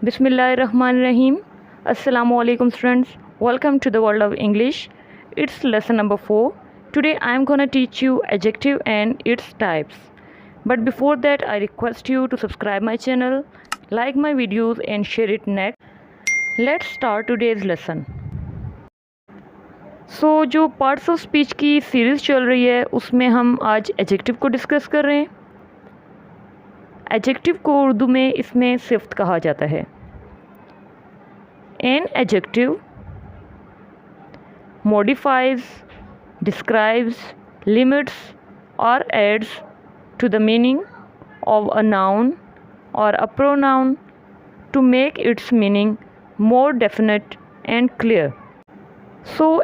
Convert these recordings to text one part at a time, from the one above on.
Bismillahirrahmanirrahim. Assalamualaikum students. Welcome to the world of English. It's lesson number 4. Today I am gonna teach you adjective and its types. But before that I request you to subscribe my channel, like my videos and share it next. Let's start today's lesson. जो parts of speech की series चल रही है उसमें हम आज adjective को discuss कर रहे हैं। एडजेक्टिव को उर्दू में इसमें सिफ्त कहा जाता है। An adjective modifies, describes, limits or adds to the meaning of a noun or a pronoun to make its meaning more definite and clear.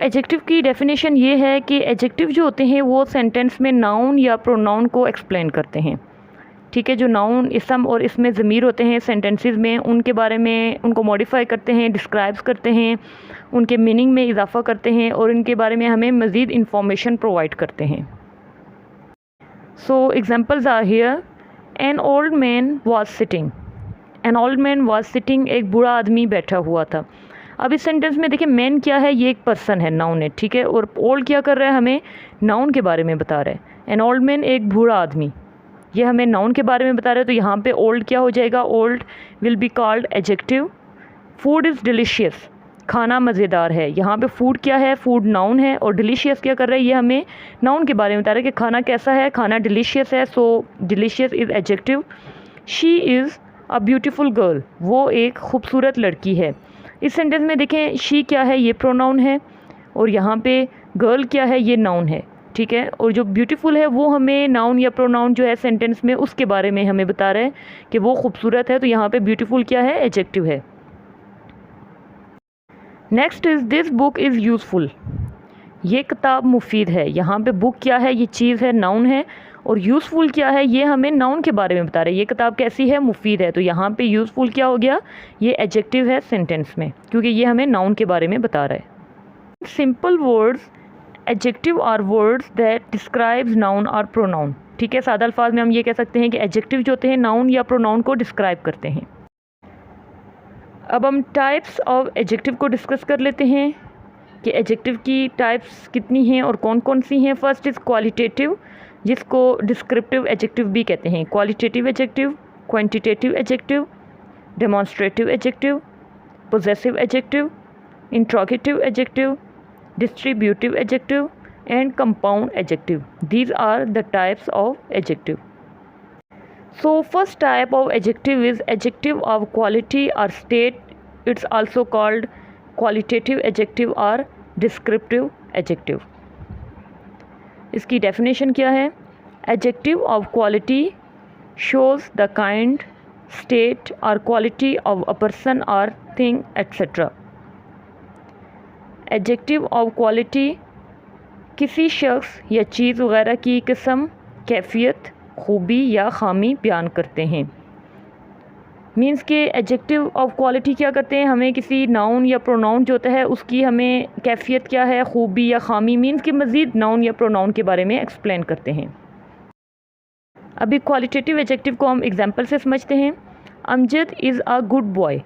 Adjective की डेफिनेशन ये है कि एडजेक्टिव जो होते हैं वो सेंटेंस में नाउन या प्रोनाउन को एक्सप्लेन करते हैं। ठीक है, जो नाउन, इसम और इसमें ज़मीर होते हैं सेंटेंसेस में, उनके बारे में उनको मॉडिफाई करते हैं, डिस्क्राइब्स करते हैं, उनके मीनिंग में इजाफा करते हैं और उनके बारे में हमें मज़ीद इंफॉर्मेशन प्रोवाइड करते हैं। Examples are here. An old man was sitting. An old man was sitting, एक बूढ़ा आदमी बैठा हुआ था। अब इस सेंटेंस में देखिए मैन क्या है, ये एक पर्सन है, नाउन है। ठीक है, और ओल्ड क्या कर रहा है, हमें नाउन के बारे में बता रहा है। एन ओल्ड मैन, एक बूढ़ा आदमी, ये हमें नाउन के बारे में बता रहे हैं। तो यहाँ पे ओल्ड क्या हो जाएगा, old will be called adjective. Food is delicious, खाना मज़ेदार है। यहाँ पे फूड क्या है, फूड नाउन है, और डिलीशियस क्या कर रहा है, ये हमें नाउन के बारे में बता रहा है कि खाना कैसा है, खाना डिलीशियस है। Delicious is adjective. She is a beautiful girl, वो एक खूबसूरत लड़की है। इस सेंटेंस में देखें शी क्या है, ये प्रोनाउन है, और यहाँ पे गर्ल क्या है, ये नाउन है। ठीक है, और जो ब्यूटीफुल है वो हमें नाउन या प्रोनाउन जो है सेंटेंस में उसके बारे में हमें बता रहा है कि वो खूबसूरत है। तो यहाँ पे ब्यूटीफुल क्या है, एडजेक्टिव है। Next is this book is useful, ये किताब मुफीद है। यहाँ पे बुक क्या है, ये चीज़ है, नाउन है, और यूज़फुल क्या है, ये हमें नाउन के बारे में बता रहा है। ये किताब कैसी है, मुफीद है। तो यहाँ पे यूज़फुल क्या हो गया, ये एडजेक्टिव है सेंटेंस में, क्योंकि ये हमें नाउन के बारे में बता रहा है। Simple words adjective are words that describes noun और प्रोनाउन। ठीक है, सादा अल्फाज में हम ये कह सकते हैं कि एडजेक्टिव जो होते हैं नाउन या प्रोनाउन को डिस्क्राइब करते हैं। अब हम टाइप्स ऑफ एडजेक्टिव को डिस्कस कर लेते हैं कि एडजेक्टिव की टाइप्स कितनी हैं और कौन कौन सी हैं। फर्स्ट इज़ क्वालिटेटिव, जिसको डिस्क्रिप्टिव एडजेक्टिव भी कहते हैं। Qualitative adjective, quantitative adjective, demonstrative adjective, possessive adjective, interrogative adjective, distributive adjective and compound adjective. These are the types of adjective. First type of adjective is adjective of quality or state. It's also called qualitative adjective or descriptive adjective. इसकी definition क्या है? Adjective of quality shows the kind, state or quality of a person or thing, etc. Adjective of quality किसी शख्स या चीज़ वगैरह की किस्म, कैफियत, खूबी या ख़ामी बयान करते हैं। मींस के एडजेक्टिव ऑफ क्वालिटी क्या करते हैं, हमें किसी नाउन या प्रोनाउन जो होता है उसकी हमें कैफियत क्या है, खूबी या ख़ामी, मींस के मज़ीद नाउन या प्रोनाउन के बारे में एक्सप्लेन करते हैं। अभी क्वालिटेटिव एडजेक्टिव को हम एग्जांपल से समझते हैं। Amjad is a good boy,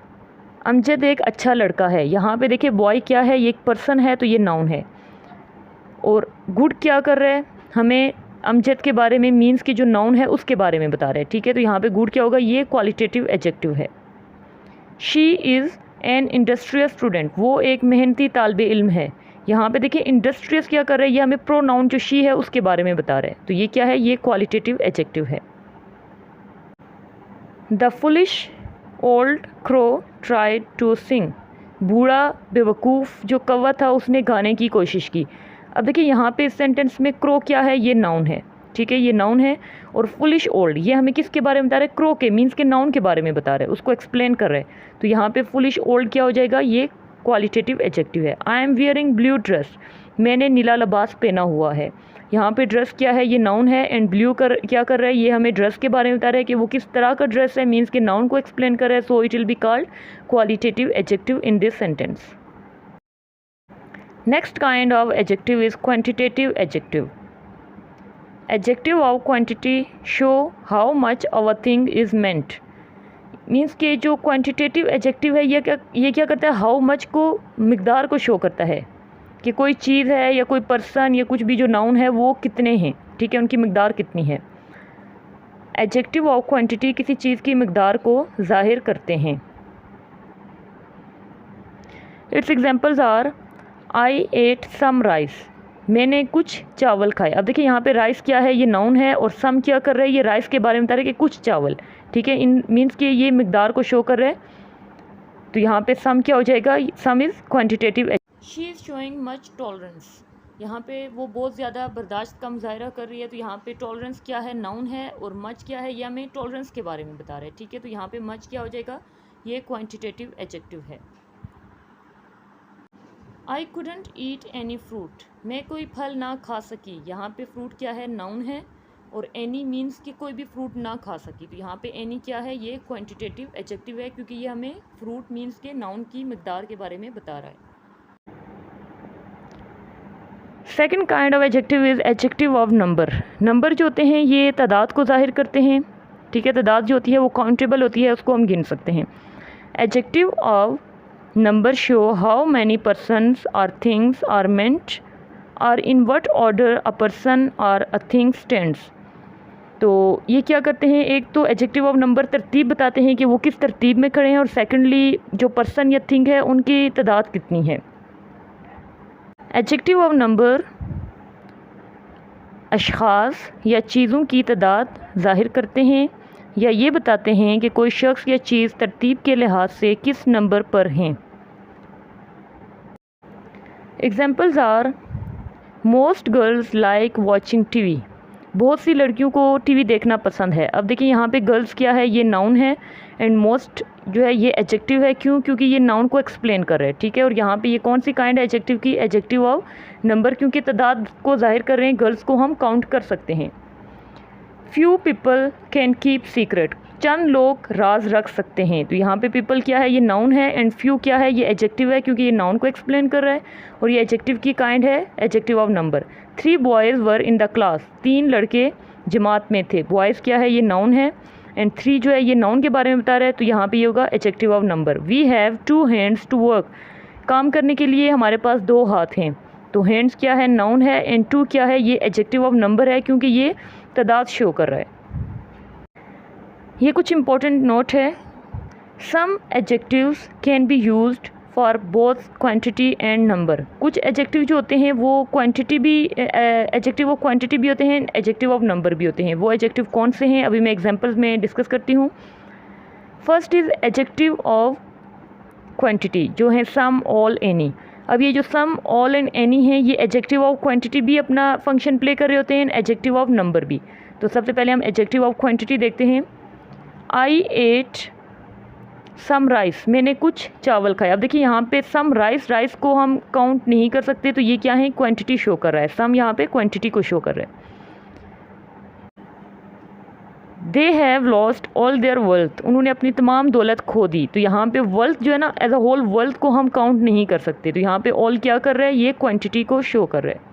Amjad एक अच्छा लड़का है। यहाँ पे देखिए बॉय क्या है, ये एक पर्सन है, तो ये नाउन है। और गुड क्या कर रहा है, हमें अमजद के बारे में, मींस की जो नाउन है उसके बारे में बता रहा है। ठीक है, तो यहाँ पे गुड क्या होगा, ये क्वालिटेटिव एडजेक्टिव है। She is an industrious student, वो एक मेहनती तालिबे इल्म है। यहाँ पे देखिए इंडस्ट्रियस क्या कर रहा है, ये हमें प्रोनाउन जो शी है उसके बारे में बता रहा है। तो ये क्या है, ये क्वालिटेटिव एडजेक्टिव है। The foolish old crow tried to sing, बूढ़ा बेवकूफ़ जो कौवा था उसने गाने की कोशिश की। अब देखिए यहाँ पे इस सेंटेंस में क्रो क्या है, ये नाउन है। ठीक है, ये नाउन है, और फुलिश ओल्ड ये हमें किसके बारे में बता रहा है, क्रो के, मीन्स के नाउन के बारे में बता रहा है, उसको एक्सप्लेन कर रहा है। तो यहाँ पे फुलिश ओल्ड क्या हो जाएगा, ये क्वालिटेटिव एडजेक्टिव है। I am wearing blue dress, मैंने नीला लिबास पहना हुआ है। यहाँ पे ड्रेस क्या है, ये नाउन है, एंड ब्लू क्या कर रहा है, ये हमें ड्रेस के बारे में बता रहा है कि वो किस तरह का ड्रेस है, मीन्स के नाउन को एक्सप्लेन कर रहा है। So it will be called qualitative adjective in this sentence. Next kind of adjective is quantitative adjective. Adjective of quantity show how much of a thing is meant. Means के जो quantitative adjective है ये क्या करता है, how much को, मिकदार को show करता है कि कोई चीज़ है या कोई पर्सन या कुछ भी जो नाउन है वो कितने हैं, ठीक है, उनकी मिकदार कितनी है। एडजेक्टिव ऑफ क्वांटिटी किसी चीज़ की मिकदार को जाहिर करते हैं। Its examples are I ate some rice, मैंने कुछ चावल खाए। अब देखिए यहाँ पे राइस क्या है, ये नाउन है, और सम क्या कर रहा है, ये राइस के बारे में बता रहा है कि कुछ चावल, ठीक है, इन मीन्स कि ये मिकदार को शो कर रहा है। तो यहाँ पे सम क्या हो जाएगा, सम is quantitative. She is showing much tolerance, यहाँ पे वो बहुत ज़्यादा बर्दाश्त का मुजाहरा कर रही है। तो यहाँ पे टॉलरेंस क्या है, नाउन है, और मच क्या है, ये हमें टॉलरेंस के बारे में बता रहे हैं, ठीक है। तो यहाँ पे मच क्या हो जाएगा, ये क्वांटिटेटिव एडजेक्टिव है। I couldn't eat any fruit, मैं कोई फल ना खा सकी। यहाँ पे फ्रूट क्या है, नाउन है, और एनी मीन्स कि कोई भी फ्रूट ना खा सकी। तो यहाँ पे एनी क्या है, ये क्वांटिटेटिव एडजेक्टिव है, क्योंकि ये हमें फ्रूट मीन्स के नाउन की मिकदार के बारे में बता रहा है। Second kind of adjective is adjective of number. Number जो होते हैं ये तादाद को जाहिर करते हैं, ठीक है। तादाद जो होती है वो काउंटेबल होती है, उसको हम गिन सकते हैं। Adjective of number show how many persons और थिंग्स आर मेंट और in what order a person और अ थिंग स्टैंड्स। तो ये क्या करते हैं, एक तो एडजेक्टिव ऑफ नंबर तरतीब बताते हैं कि वो किस तरतीब में खड़े हैं, और सेकेंडली जो पर्सन या थिंग है उनकी तादाद कितनी है। एडजेक्टिव ऑफ नंबर अशख़ास या चीज़ों की तादाद ज़ाहिर करते हैं, या ये बताते हैं कि कोई शख्स या चीज़ तरतीब के लिहाज से किस नंबर पर हैं। Examples are most girls like watching TV, बहुत सी लड़कियों को टीवी देखना पसंद है। अब देखिए यहाँ पे गर्ल्स क्या है, ये नाउन है, एंड मोस्ट जो है ये एडजेक्टिव है। क्यों, क्योंकि ये नाउन को एक्सप्लेन कर रहे हैं, ठीक है। और यहाँ पे ये कौन सी काइंड है एडजेक्टिव की, एडजेक्टिव ऑफ नंबर, क्योंकि तादाद को जाहिर कर रहे हैं, गर्ल्स को हम काउंट कर सकते हैं। Few people can keep secret, चंद लोग राज रख सकते हैं। तो यहाँ पे पीपल क्या है, ये नाउन है, एंड फ्यू क्या है, ये एडजेक्टिव है, क्योंकि ये नाउन को एक्सप्लेन कर रहा है, और ये एडजेक्टिव की काइंड है, adjective of number. 3 boys were in the class, 3 लड़के जमात में थे। बॉयज़ क्या है, ये नाउन है, एंड 3 जो है ये नाउन के बारे में बता रहा है, तो यहाँ पे ये होगा adjective of number. We have 2 hands to work, काम करने के लिए हमारे पास 2 हाथ हैं। तो हैंड्स क्या है, नाउन है, एंड 2 क्या है, ये एडजेक्टिव ऑफ नंबर है, क्योंकि ये तादाद शो कर रहा है। ये कुछ इंपॉर्टेंट नोट है। Some adjectives can be used for both quantity and number. कुछ एडजेक्टिव जो होते हैं वो क्वांटिटी भी, एडजेक्टिव ऑफ क्वांटिटी भी होते हैं, एडजेक्टिव ऑफ नंबर भी होते हैं। वो एडजेक्टिव कौन से हैं, अभी मैं एग्जांपल्स में डिस्कस करती हूँ। First is adjective of quantity, जो है सम, ऑल, एनी। अब ये जो सम, ऑल एंड एनी है, ये एडजेक्टिव ऑफ क्वांटिटी भी अपना फंक्शन प्ले कर रहे होते हैं, एडजेक्टिव ऑफ नंबर भी। तो सबसे पहले हम एडजेक्टिव ऑफ क्वांटिटी देखते हैं। आई एट सम राइस, मैंने कुछ चावल खाया। अब देखिए यहाँ पे सम राइस, राइस को हम काउंट नहीं कर सकते, तो ये क्या है, क्वांटिटी शो कर रहा है। सम यहाँ पे क्वांटिटी को शो कर रहा है। They have lost all there wealth, उन्होंने अपनी तमाम दौलत खो दी। तो यहाँ पे वेल्थ जो है ना, एज अ होल वेल्थ को हम काउंट नहीं कर सकते, तो यहाँ पे ऑल क्या कर रहा है, ये क्वांटिटी को शो कर रहा है।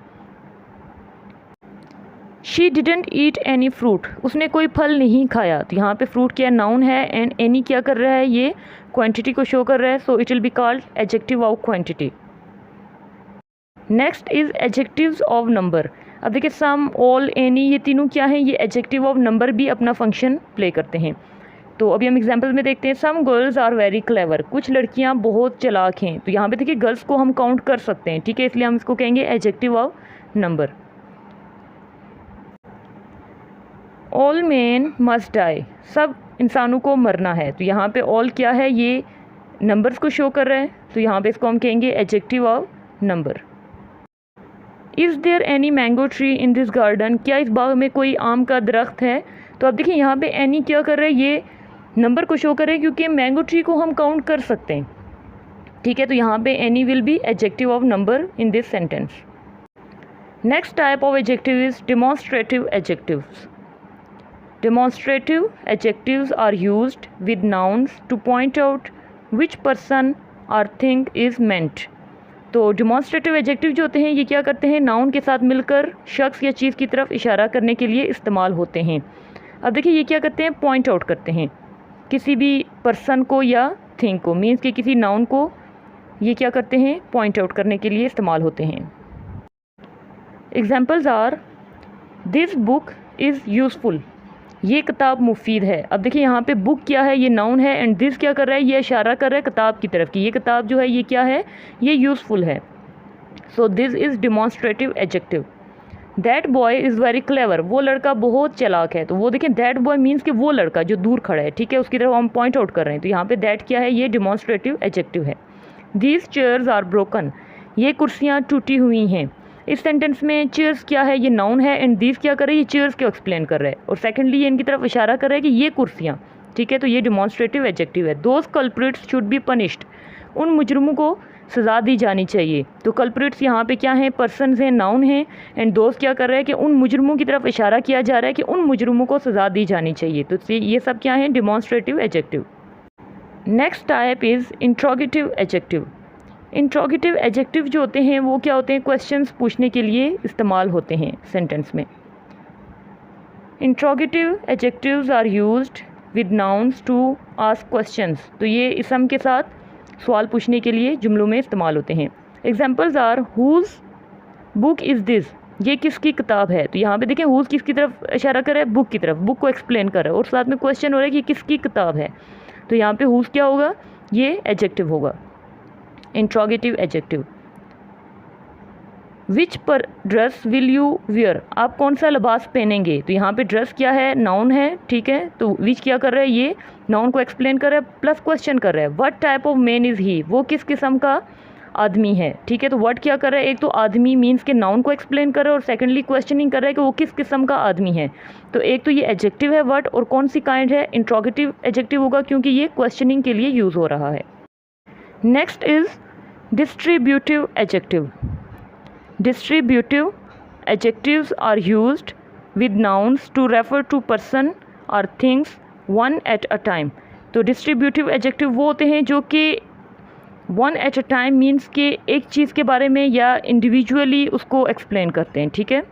She didn't eat any fruit, उसने कोई फल नहीं खाया। तो यहाँ पे फ्रूट क्या नाउन है, एंड एनी क्या कर रहा है, ये क्वांटिटी को शो कर रहा है, so it will be called adjective of quantity. Next is adjectives of number. अब देखिए सम, ऑल, एनी, ये तीनों क्या हैं, ये एडजेक्टिव ऑफ नंबर भी अपना फंक्शन प्ले करते हैं। तो अभी हम एग्जाम्पल में देखते हैं। Some girls are very clever, कुछ लड़कियाँ बहुत चालाक हैं। तो यहाँ पे देखिए गर्ल्स को हम काउंट कर सकते हैं, ठीक है, इसलिए हम इसको कहेंगे adjective of number. All man must die, सब इंसानों को मरना है। तो यहाँ पे ऑल क्या है, ये नंबर्स को शो कर रहा है, तो यहाँ पे इसको हम कहेंगे adjective of number. Is there any mango tree in this garden, क्या इस बाग में कोई आम का दरख्त है। तो अब देखिए यहाँ पे एनी क्या कर रहा है, ये नंबर को शो कर रहा है, क्योंकि मैंगो ट्री को हम काउंट कर सकते हैं, ठीक है। तो यहाँ पे any will be adjective of number in this sentence. Next type of adjective is demonstrative adjectives. Demonstrative adjectives are used with nouns to point out which person or thing is meant. तो demonstrative adjective जो होते हैं ये क्या करते हैं, noun के साथ मिलकर शख्स या चीज़ की तरफ इशारा करने के लिए इस्तेमाल होते हैं। अब देखिए ये क्या करते हैं, पॉइंट आउट करते हैं। किसी भी पर्सन को या थिंग को, मीन्स कि किसी नाउन को ये क्या करते हैं, पॉइंट आउट करने के लिए इस्तेमाल होते हैं। Examples are this book is useful, ये किताब मुफीद है। अब देखिए यहाँ पे बुक क्या है, ये नाउन है, एंड दिस क्या कर रहा है, ये इशारा कर रहा है किताब की तरफ कि ये किताब जो है ये क्या है, ये यूज़फुल है। So this is demonstrative adjective. That boy is very clever, वो लड़का बहुत चालाक है। तो वो देखिए दैट बॉय मीन्स कि वो लड़का जो दूर खड़ा है, ठीक है, उसकी तरफ हम पॉइंट आउट कर रहे हैं। तो यहाँ पे दैट क्या है, ये डिमॉन्स्ट्रेटिव एडजेक्टिव है। दीज चेयर्स आर ब्रोकन, ये कुर्सियाँ टूटी हुई हैं। इस सेंटेंस में चेयर्स क्या है, ये नाउन है, एंड दीज क्या कर रहे हैं, ये चेयर्स को एक्सप्लेन कर रहा है, और सेकेंडली ये इनकी तरफ इशारा कर रहा है कि ये कुर्सियाँ, ठीक है, तो ये डिमॉन्स्ट्रेटिव एडजेक्टिव है। Those culprits should be punished, उन मुजरमों को सज़ा दी जानी चाहिए। तो कल्प्रिट्स यहाँ पे क्या हैं, पर्सनस हैं, नाउन हैं, एंड दोस्त क्या कर रहे हैं कि उन मुजरमों की तरफ इशारा किया जा रहा है कि उन मुजरमों को सज़ा दी जानी चाहिए। तो ये सब क्या हैं, demonstrative adjective. Next type is interrogative adjective. Interrogative adjective जो होते हैं वो क्या होते हैं, क्वेश्चंस पूछने के लिए इस्तेमाल होते हैं सेंटेंस में। Interrogative adjectives are used with nouns to ask questions, तो ये इसम के साथ सवाल पूछने के लिए जुमलों में इस्तेमाल होते हैं। Examples are whose book is this, ये किसकी किताब है। तो यहाँ पे देखें हुज किसकी तरफ इशारा कर रहा है, बुक की तरफ, बुक को एक्सप्लेन कर रहा है, और साथ में क्वेश्चन हो रहा है कि किसकी किताब है। तो यहाँ पे हुज क्या होगा, ये एडजेक्टिव होगा, इंट्रोगेटिव एडजेक्टिव। विच पर ड्रेस विल यू वियर, आप कौन सा लिबास पहनेंगे। तो यहाँ पे ड्रेस क्या है, नाउन है, ठीक है, तो विच क्या कर रहा है, ये नाउन को एक्सप्लेन कर रहा है, प्लस क्वेश्चन कर रहा है। What type of man is he, वो किस किस्म का आदमी है, ठीक है। तो व्हाट क्या कर रहा है, एक तो आदमी मीन्स के नाउन को एक्सप्लेन कर रहा है, और सेकेंडली क्वेश्चनिंग कर रहा है कि वो किस किस्म का आदमी है। तो एक तो ये एडजेक्टिव है व्हाट, और कौन सी काइंड है, इंट्रोगेटिव एडजेक्टिव होगा, क्योंकि ये क्वेश्चनिंग के लिए यूज़ हो रहा है। Next is distributive adjective. Distributive adjectives are used with nouns to refer to person और things one at a time. तो डिस्ट्रीब्यूटिव एडजेक्टिव वो होते हैं जो कि one at a time means के एक चीज़ के बारे में या इंडिविजुअली उसको एक्सप्लेन करते हैं, ठीक है।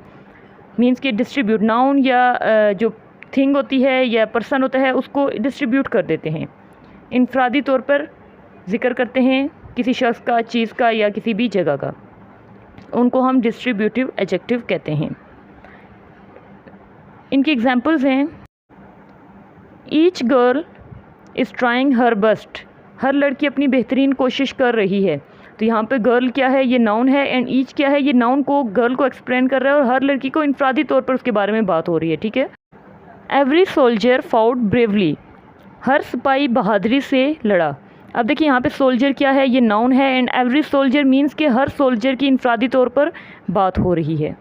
मीन्स के डिस्ट्रीब्यूट, नाउन या जो थिंग होती है या पर्सन होता है उसको डिस्ट्रीब्यूट कर देते हैं, इनफरादी तौर पर जिक्र करते हैं किसी शख्स का, चीज़ का या किसी भी जगह का, उनको हम डिस्ट्रीब्यूटिव एडजेक्टिव कहते हैं। इनकी एग्जांपल्स हैं, each girl is trying her best, हर लड़की अपनी बेहतरीन कोशिश कर रही है। तो यहाँ पे गर्ल क्या है, ये नाउन है, एंड ईच क्या है, ये नाउन को, गर्ल को एक्सप्लेन कर रहा है, और हर लड़की को इनफरादी तौर पर उसके बारे में बात हो रही है, ठीक है। एवरी सोल्जर फाउट ब्रेवली, हर सिपाही बहादुरी से लड़ा। अब देखिए यहाँ पे सोल्जर क्या है, ये नाउन है, एंड एवरी सोल्जर मीन्स के हर सोल्जर की इनफरादी तौर पर बात हो रही है।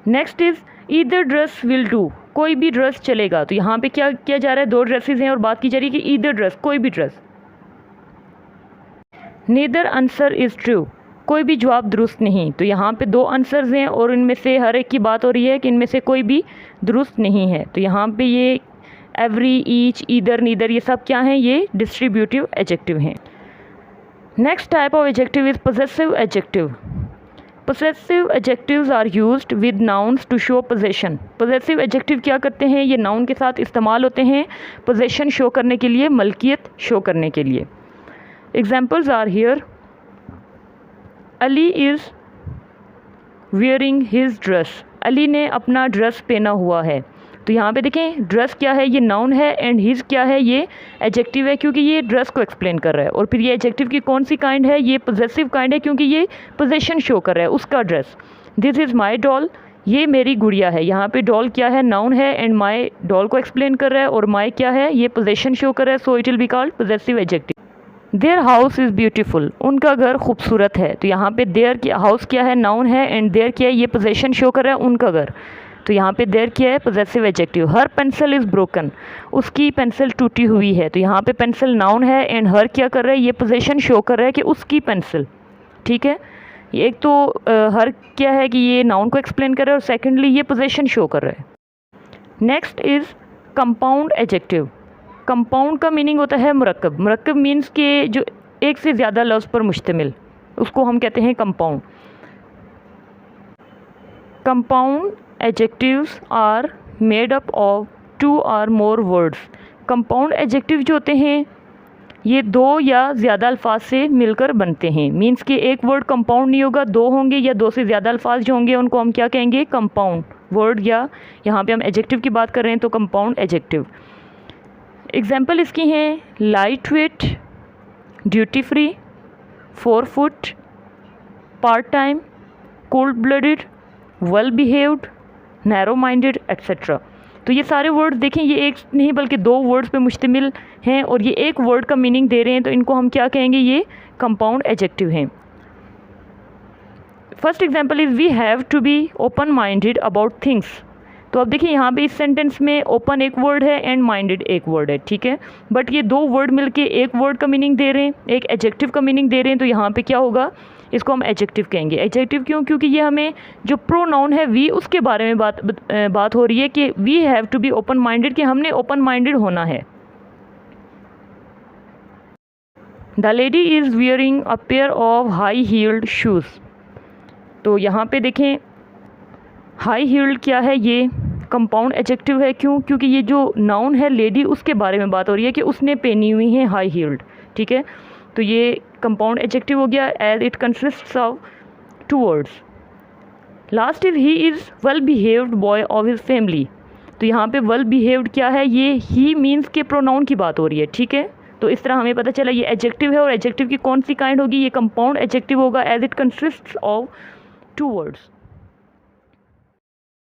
Next is either dress will do, कोई भी ड्रेस चलेगा। तो यहाँ पे क्या किया जा रहा है, दो ड्रेसेस हैं और बात की जा रही है कि ईदर ड्रेस, कोई भी dress. Neither answer is true, कोई भी जवाब दुरुस्त नहीं। तो यहाँ पे दो आंसर्स हैं और इनमें से हर एक की बात हो रही है कि इनमें से कोई भी दुरुस्त नहीं है। तो यहाँ पे ये एवरी, ईच, ईदर, नीदर, ये सब क्या हैं, ये डिस्ट्रीब्यूटिव एडजेक्टिव हैं। Next type of adjective is possessive adjective. Possessive adjectives are used with nouns to show possession. Possessive adjective क्या करते हैं, ये नाउन के साथ इस्तेमाल होते हैं पोजेशन शो करने के लिए, मलकियत शो करने के लिए। Examples are here, Ali is wearing his dress, Ali ने अपना ड्रेस पहना हुआ है। तो यहाँ पे देखें ड्रेस क्या है, ये नाउन है, एंड हिज क्या है, ये एडजेक्टिव है, क्योंकि ये ड्रेस को एक्सप्लेन कर रहा है। और फिर ये एडजेक्टिव की कौन सी काइंड है, ये पोजेसिव काइंड है, क्योंकि ये पोजेशन शो कर रहा है, उसका dress. This is my doll, ये मेरी गुड़िया है। यहाँ पे डॉल क्या है, नाउन है, एंड माई डॉल को एक्सप्लेन कर रहा है, और माई क्या है, ये पोजेशन शो कर रहा है, so it will be called possessive adjective. Their house is beautiful, उनका घर खूबसूरत है। तो यहाँ पे देयर हाउस क्या है, नाउन है, एंड देयर क्या है, ये पोजेशन शो कर रहा है, उनका घर। तो यहाँ पे देयर क्या है, possessive adjective. Her pencil is broken, उसकी पेंसिल टूटी हुई है। तो यहाँ पे पेंसिल नाउन है, एंड हर क्या कर रहा है, ये पोजेशन शो कर रहा है कि उसकी पेंसिल, ठीक है। एक तो हर क्या है कि ये नाउन को एक्सप्लेन कर रहा है, और सेकेंडली ये पोजेशन शो कर रहा है। Next is compound adjective. Compound का मीनिंग होता है मुरक्कब। मुरक्कब मीन्स के जो एक से ज़्यादा लफ्ज़ पर मुश्तमिल, उसको हम कहते हैं compound. Compound adjectives are made up of two or more words। Compound adjective जो होते हैं ये दो या ज़्यादा अल्फाज से मिलकर बनते हैं। मीन्स कि एक वर्ड कंपाउंड नहीं होगा, दो होंगे या दो से ज़्यादा अल्फाज जो होंगे उनको हम क्या कहेंगे, कंपाउंड वर्ड, या यहाँ पे हम एडजेक्टिव की बात कर रहे हैं तो कंपाउंड एडजेक्टिव। एग्जाम्पल इसकी हैं light weight, duty free, 4 foot, part time, cold blooded, well behaved, narrow minded etcetera. तो ये सारे वर्ड देखें, ये एक नहीं बल्कि दो वर्ड्स पे मुश्तमिल हैं और ये एक वर्ड का मीनिंग दे रहे हैं, तो इनको हम क्या कहेंगे, ये कंपाउंड एडजेक्टिव हैं। First example is we have to be open minded about things. तो अब देखिए यहाँ पे इस सेंटेंस में ओपन एक वर्ड है एंड माइंडेड एक वर्ड है, ठीक है, बट ये दो वर्ड मिलके एक वर्ड का मीनिंग दे रहे हैं, एक एडजेक्टिव का मीनिंग दे रहे हैं, तो यहाँ पे क्या होगा, इसको हम एडजेक्टिव कहेंगे। एडजेक्टिव क्यों, क्योंकि ये हमें जो प्रोनाउन है वी, उसके बारे में बात हो रही है कि we have to be open minded, कि हमने ओपन माइंडेड होना है। The lady is wearing a pair of high heeled shoes. तो यहाँ पे देखें हाई हील्ड क्या है, ये कंपाउंड एडजेक्टिव है। क्यों, क्योंकि ये जो नाउन है लेडी उसके बारे में बात हो रही है कि उसने पहनी हुई है हाई हील्ड, ठीक है, तो ये कंपाउंड एडजेक्टिव हो गया as it consists of 2 words. Last is he is well behaved boy of his family. तो यहाँ पे वेल बिहेव्ड क्या है, ये ही मीन्स के प्रोनाउन की बात हो रही है, ठीक है, तो इस तरह हमें पता चला ये एडजेक्टिव है और एडजेक्टिव की कौन सी काइंड होगी, ये कंपाउंड एडजेक्टिव होगा as it consists of 2 words.